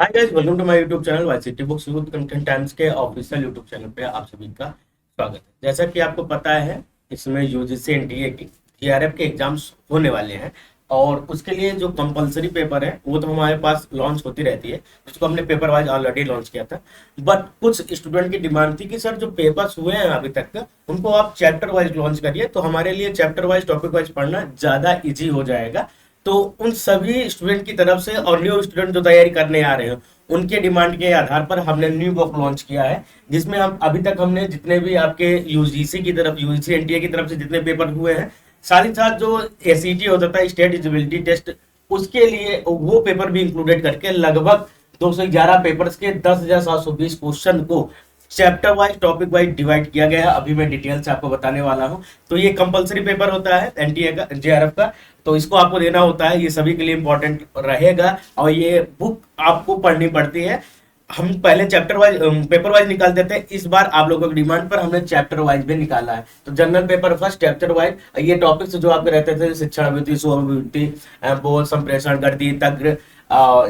Hi guys, welcome to my YouTube channel YCT books youth content times के official YouTube channel पे आप सभी का स्वागत है। जैसा कि आपको पता है, इसमें यूजीसी एनटीए की जीआरएफ के एग्जाम्स होने वाले हैं और उसके लिए जो कंपलसरी पेपर है वो तो हमारे पास लॉन्च होती रहती है। उसको हमने पेपर वाइज ऑलरेडी लॉन्च किया था, बट कुछ स्टूडेंट की डिमांड थी कि सर जो पेपर्स हुए हैं अभी तक का उनको आप चैप्टर वाइज लॉन्च करिए, तो हमारे लिए चैप्टर वाइज टॉपिक वाइज पढ़ना ज़्यादा ईजी हो जाएगा। तो उन सभी स्टूडेंट की तरफ से और न्यू स्टूडेंट जो तैयारी करने आ रहे हैं उनके डिमांड के आधार पर हमने न्यू बुक लॉन्च किया है, जिसमें हम अभी तक हमने जितने भी आपके यूजीसी की तरफ यूजीसी एनटीए की तरफ से जितने पेपर हुए हैं, साथ ही साथ जो एसईटी होता था स्टेट एलिजिबिलिटी टेस्ट, उसके लिए वो पेपर भी इंक्लूडेड करके लगभग 211 पेपर्स के 10,720 क्वेश्चन को chapter wise topic wise divide किया गया है। अभी मैं डिटेल से आपको बताने वाला हूं। तो ये कंपलसरी पेपर होता है एनटीए का, जेआरएफ का, तो इसको आपको देना होता है। ये सभी के लिए इंपॉर्टेंट रहेगा और ये बुक आपको पढ़नी पड़ती है। हम पहले चैप्टर वाइज पेपर वाइज निकालते थे, इस बार आप लोगों की डिमांड पर हमने चैप्टर वाइज भी निकाला है। तो general paper first, chapter wise ये टॉपिक्स जो आपके रहते थे, शिक्षण अभिवृत्ति, स्वभिवृत्ति, बोध संप्रेषण, गणित, तर्क,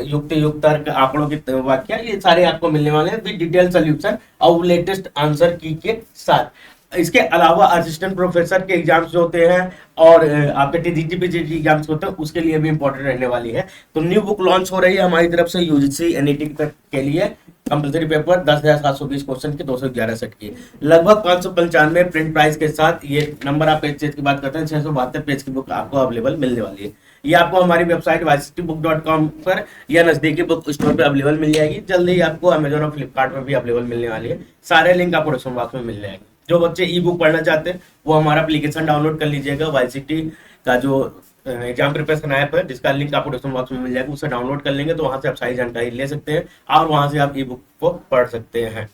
युक्ति युक्त तर्क, आंकड़ों की व्याख्या, ये सारे आपको मिलने वाले हैं विद डिटेल सोल्यूशन और लेटेस्ट आंसर की के साथ। इसके अलावा असिस्टेंट प्रोफेसर के एग्जाम्स जो होते हैं और आपके टीजीटी पीजीटी एग्जाम्स होते हैं उसके लिए भी इंपॉर्टेंट रहने वाली है। तो न्यू बुक लॉन्च हो रही है हमारी तरफ से यूजीसी एनईटी के लिए। कंपलसरी पेपर 10,720 क्वेश्चन के 211 सेट की लगभग 595 प्रिंट प्राइस के साथ ये नंबर आप पेज की बात करते हैं 672 पेज की बुक आपको अवेलेबल मिलने वाली है। ये आपको हमारी वेबसाइट yctbook.com पर या नजदीकी बुक स्टोर पे अवेलेबल मिल जाएगी। जल्दी ही आपको अमेजोन और फ्लिपकार्ट पर भी अवेलेबल मिलने वाली है। सारे लिंक आपको डिस्क्रिप्शन बॉक्स में मिल जाएंगे। जो बच्चे ई बुक पढ़ना चाहते हैं वो हमारा एप्लीकेशन डाउनलोड कर लीजिएगा। वाईसीटी का जो एग्जाम प्रिपरेशन ऐप है जिसका लिंक आपको डिस्क्रिप्शन बॉक्स में मिल जाएगा, उसे डाउनलोड कर लेंगे तो वहां से आप सारी जानकारी ले सकते हैं और वहां से आप ई बुक को पढ़ सकते हैं।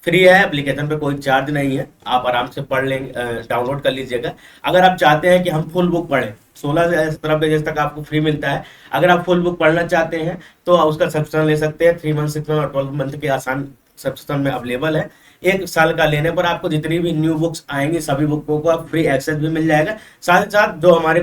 फ्री है, एप्लीकेशन पे कोई चार्ज नहीं है, आप आराम से पढ़ लेंगे, डाउनलोड कर लीजिएगा। अगर आप चाहते हैं कि हम फुल बुक पढ़ें, 16 से 17 पेजेस तक आपको फ्री मिलता है। अगर आप फुल बुक पढ़ना चाहते हैं तो उसका सब्सक्रिप्शन ले सकते हैं। 3 मंथ, 6 मंथ और 12 मंथ के आसान सब्सक्रिप्शन में अवेलेबल है। 1 साल का लेने पर आपको जितनी भी न्यू बुक्स आएंगी सभी बुकों को आप फ्री एक्सेस भी मिल जाएगा। साथ ही साथ जो हमारे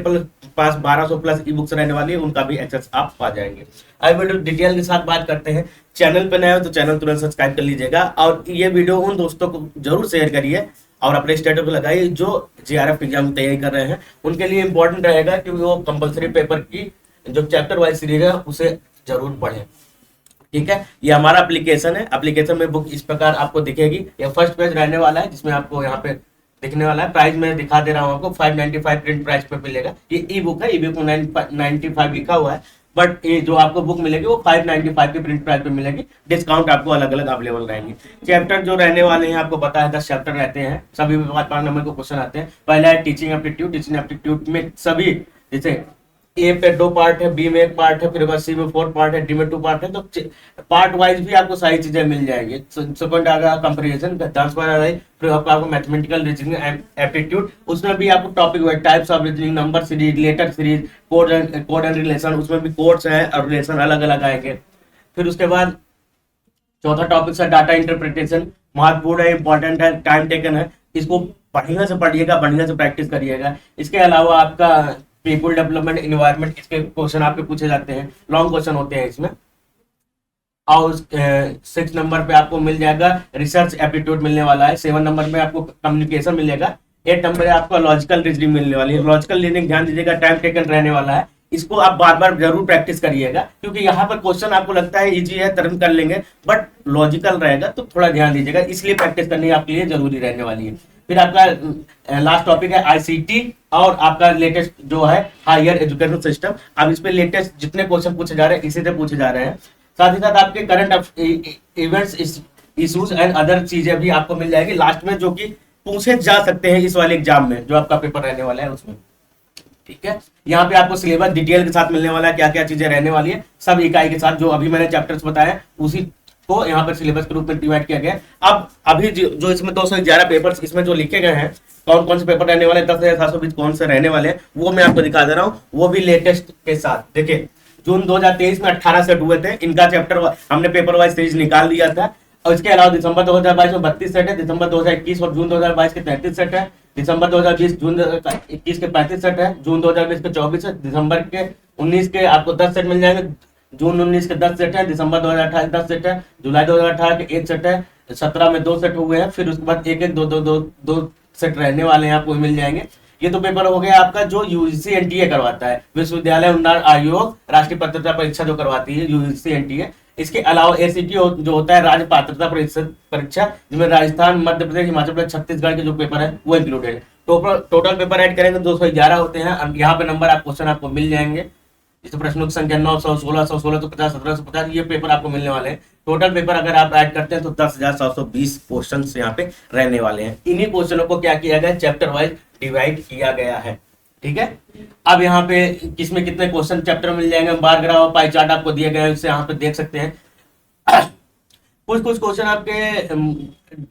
पास 1200 प्लस ई बुक्स रहने वाली है उनका भी एक्सेस आप पा जाएंगे। अब वीडियो डिटेल के साथ बात करते हैं। चैनल पे नए हो तो चैनल तुरंत सब्सक्राइब कर लीजिएगा और ये वीडियो उन दोस्तों को जरूर शेयर करिए और अपने स्टेटस पे लगाइए जो जेआरएफ एग्जाम की तैयारी कर रहे हैं। उनके लिए इंपॉर्टेंट रहेगा कि वो कंपलसरी पेपर की जो चैप्टर वाइज सीरीज है उसे जरूर पढ़ें। ठीक है, ये हमारा एप्लीकेशन है। एप्लीकेशन में बुक इस प्रकार आपको दिखेगी। ये फर्स्ट पेज रहने वाला है जिसमें आपको यहाँ पे दिखने वाला है। प्राइस मैं दिखा दे रहा हूँ आपको, 595 प्रिंट प्राइस पे मिलेगा। ये ई बुक है, ई बुक में 995 लिखा हुआ है, बट ये जो आपको बुक मिलेगी वो 595 की प्रिंट प्राइस पे मिलेगी। डिस्काउंट आपको अलग अलग अवेलेबल रहेंगे। चैप्टर जो रहने वाले हैं आपको पता है 10 चैप्टर रहते हैं, सभी में 5 नंबर के क्वेश्चन आते हैं। पहला है टीचिंग एप्टीट्यूड। टीचिंग एप्टीट्यूड में सभी, जैसे ए पे 2 पार्ट है, बी में 1 पार्ट है, फिर सी में 4 पार्ट है, डी में 2 पार्ट है। तो पार्ट वाइज भी आपको सारी चीजें मिल जाएंगी। सेकंड आ गया कंपैरिजन, ट्रांसफर आ गई, फिर आपको मैथमेटिकल रीजनिंग एप्टीट्यूड, उसमें भी आपको topic wise types of reasoning, number series, letter series, code and relation, उसमें भी कोड्स हैं और रिलेशन अलग अलग आएंगे। फिर उसके बाद चौथा टॉपिक है डाटा इंटरप्रिटेशन। महत्वपूर्ण है, इंपॉर्टेंट है, टाइम टेकन है। इसको बढ़िया से पढ़िएगा, बढ़िया से प्रैक्टिस करिएगा। इसके अलावा आपका पीपुल डेवलपमेंट, इन्वायरमेंट, इसके क्वेश्चन आपके पूछे जाते हैं, लॉन्ग क्वेश्चन होते हैं इसमें। और 6 नंबर पे आपको मिल जाएगा रिसर्च एप्टीट्यूड मिलने वाला है। 7 नंबर में आपको कम्युनिकेशन मिलेगा। 8 नंबर में आपको लॉजिकल रीजनिंग मिलने वाली है। लॉजिकल रीजनिंग ध्यान दीजिएगा, टाइम टेकन रहने वाला है। इसको आप बार बार जरूर प्रैक्टिस करिएगा क्योंकि यहाँ पर क्वेश्चन आपको लगता है इजी है, तुरंत कर लेंगे, बट लॉजिकल रहेगा तो थोड़ा ध्यान दीजिएगा, इसलिए प्रैक्टिस करनी आपके लिए जरूरी रहने वाली है। फिर आपका लास्ट टॉपिक है आईसीटी और आपका लेटेस्ट जो है हायर एजुकेशन सिस्टम। अब इस पे लेटेस्ट जितने क्वेश्चन पूछे जा रहे हैं इसी से पूछे जा रहे हैं। साथ ही साथ आपके current events, issues and other चीजें भी आपको मिल जाएगी लास्ट में, जो कि पूछे जा सकते हैं इस वाले एग्जाम में जो आपका पेपर रहने वाला है उसमें। ठीक है, यहाँ पे आपको सिलेबस डिटेल के साथ मिलने वाला है, क्या क्या चीजें रहने वाली है, सब इकाई के साथ। जो अभी मैंने चैप्टर्स बताया उसी को यहाँ पर सिलेबस के रूप में डिवाइड किया गया है। अब अभी जो इसमें 211 पेपर्स इसमें जो लिखे गए हैं, कौन कौन से पेपर रहने वाले, 10,720 कौन से रहने वाले हैं, वो मैं आपको दिखा दे रहा हूँ, वो भी लेटेस्ट के साथ। देखिए, जून 2023 में 18 सेट हुए थे, इनका चैप्टर हमने पेपर वाइज सीरीज निकाल दिया था। और इसके अलावा दिसंबर 2022 में 32 सेट है, दिसंबर 2021 और जून 2022 के 33 सेट है, दिसंबर 2020 जून 2021 के 35 सेट है, जून 2020 के 24 है, दिसंबर के 19 के आपको 10 सेट मिल जाएंगे, जून 19 के 10 सेट है, दिसंबर 2018 10 सेट है, जुलाई 2018 के 1 सेट है, 17 में 2 सेट हुए हैं, फिर उसके बाद एक एक दो सेट रहने वाले हैं, आपको मिल जाएंगे। ये तो पेपर हो गया आपका जो यूजीसी एनटीए करवाता है, विश्वविद्यालय अनुदान आयोग राष्ट्रीय पात्रता परीक्षा जो करवाती है यूजीसी एनटीए। इसके अलावा एसीटी जो होता है राज्य पात्रता परीक्षा, जिसमें राजस्थान, मध्य प्रदेश, हिमाचल प्रदेश, छत्तीसगढ़ के जो पेपर है वो इंक्लूडेड है। टोटल पेपर ऐड करेंगे 211 होते हैं। यहाँ पे नंबर आप क्वेश्चन आपको मिल जाएंगे, जैसे प्रश्नों की संख्या 900, 1600, 1650, 1750, ये पेपर आपको मिलने वाले हैं। टोटल पेपर अगर आप ऐड करते हैं तो 10,720 क्वेश्चन यहाँ पे रहने वाले हैं। इन्हीं क्वेश्चनों को क्या किया गया, चैप्टर वाइज डिवाइड किया गया है। ठीक है, अब यहाँ पे किसमें कितने क्वेश्चन चैप्टर मिल जाएंगे, बार ग्राफ पाई चार्ट आपको दिए गए हैं, उससे यहाँ पे देख सकते हैं। कुछ कुछ क्वेश्चन आपके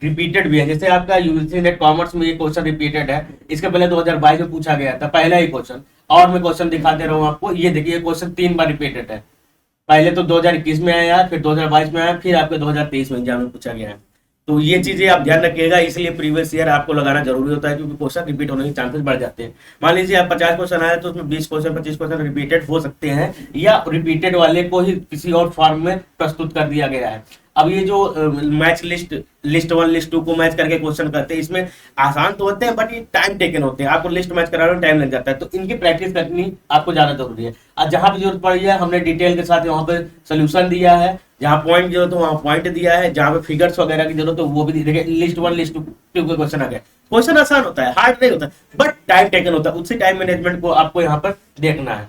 रिपीटेड भी है, जैसे आपका यूजीसी नेट कॉमर्स में ये क्वेश्चन रिपीटेड है, इसके पहले 2022 में पूछा गया था पहला ही क्वेश्चन। और मैं क्वेश्चन दिखाते रहूं आपको, ये देखिए क्वेश्चन 3 बार रिपीटेड है। पहले तो 2021 में आया, फिर 2022 में आया, फिर आपके 2023 में एग्जाम में पूछा गया है। तो ये चीजें आप ध्यान रखिएगा, इसलिए प्रीवियस ईयर आपको लगाना जरूरी होता है, क्योंकि क्वेश्चन रिपीट होने के चांसेस बढ़ जाते हैं। मान लीजिए आप 50 क्वेश्चन आए तो उसमें 20 क्वेश्चन 25 क्वेश्चन रिपीटेड हो सकते हैं, या रिपीटेड वाले को ही किसी और फॉर्म में प्रस्तुत कर दिया गया है। अब ये जो मैच लिस्ट 1 लिस्ट 2 को मैच करके क्वेश्चन करते हैं, इसमें आसान तो होते हैं बट ये टाइम टेकन होते हैं, आपको लिस्ट मैच कराने में टाइम लग जाता है, तो इनकी प्रैक्टिस करनी आपको ज्यादा जरूरी है। अब जहां पे जरूरत पड़ी है हमने डिटेल के साथ वहां पे सोल्यूशन दिया है, जहां पॉइंट की जरूरत है वहां पॉइंट दिया है, जहां पे फिगर्स वगैरह की जरूरत है वो भी देखिए, लिस्ट 1 लिस्ट 2 के क्वेश्चन आ गए। क्वेश्चन आसान होता है, हार्ड नहीं होता, बट टाइम टेकन होता है, उसी टाइम मैनेजमेंट को आपको यहाँ पर देखना है।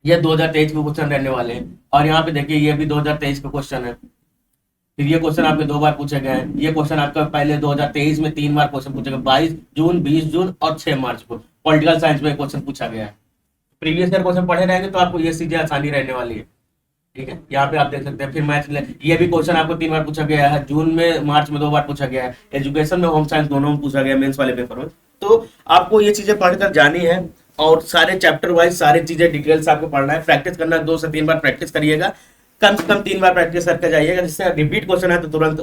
ये 2023 के क्वेश्चन रहने वाले हैं, और यहाँ पे देखिए ये भी 2023 का क्वेश्चन है। फिर ये क्वेश्चन आपके 2 बार पूछे गए हैं। ये क्वेश्चन आपका पहले 2023 में 3 बार क्वेश्चन पूछा गया, 22 जून, 20 जून और 6 मार्च को पॉलिटिकल साइंस में क्वेश्चन पूछा गया है। प्रीवियस ईयर क्वेश्चन पढ़े रहेंगे तो आपको ये चीजें आसानी रहने वाली है। ठीक है, यहाँ पे आप देख सकते हैं। फिर मैथ ये भी क्वेश्चन आपको 3 बार पूछा गया है, जून में, मार्च में 2 बार पूछा गया है, एजुकेशन में, होम साइंस दोनों में पूछा गया मेंस वाले पेपर में। तो आपको ये चीजें पढ़कर जानी है, और सारे चैप्टर वाइज सारी चीजें डिटेल्स आपको पढ़ना है, प्रैक्टिस करना है, 2 से 3 बार प्रैक्टिस करिएगा, कम से कम 3 बार प्रैक्टिस करके जाइएगा, जिससे रिपीट क्वेश्चन है तो तुरंत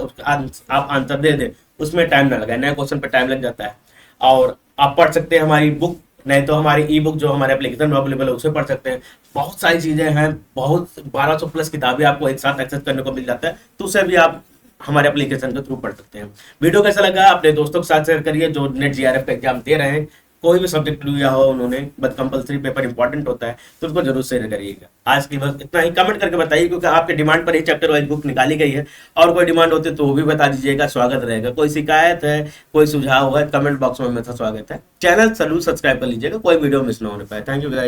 आप आंसर दे दे, उसमें टाइम ना लगाए, नए क्वेश्चन पे टाइम लग जाता है। और आप पढ़ सकते हैं हमारी बुक, नहीं तो हमारी ई बुक जो हमारे एप्लीकेशन में अवेलेबल है उसे पढ़ सकते हैं। बहुत सारी चीजें हैं, बहुत 1200 प्लस किताबें आपको एक साथ एक्सेस करने को मिल जाता है, तो उसे भी आप हमारे एप्लीकेशन के थ्रू पढ़ सकते हैं। वीडियो कैसा लगा अपने दोस्तों के साथ शेयर करिए जो नेट जीआरएफ का एग्जाम दे रहे हैं, कोई भी सब्जेक्ट लिया हो उन्होंने, बट कंपलसरी पेपर इंपॉर्टेंट होता है तो उसको जरूर शेयर करिएगा। आज की बस इतना ही, कमेंट करके बताइए, क्योंकि आपके डिमांड पर ही चैप्टर वाइज बुक निकाली गई है, और कोई डिमांड होती है तो वो भी बता दीजिएगा, स्वागत रहेगा। कोई शिकायत है, कोई सुझाव है, कमेंट बॉक्स में हमेशा स्वागत है। चैनल जरूर सब्सक्राइब कर लीजिएगा, कोई वीडियो मिस ना होने पाए। Thank you guys.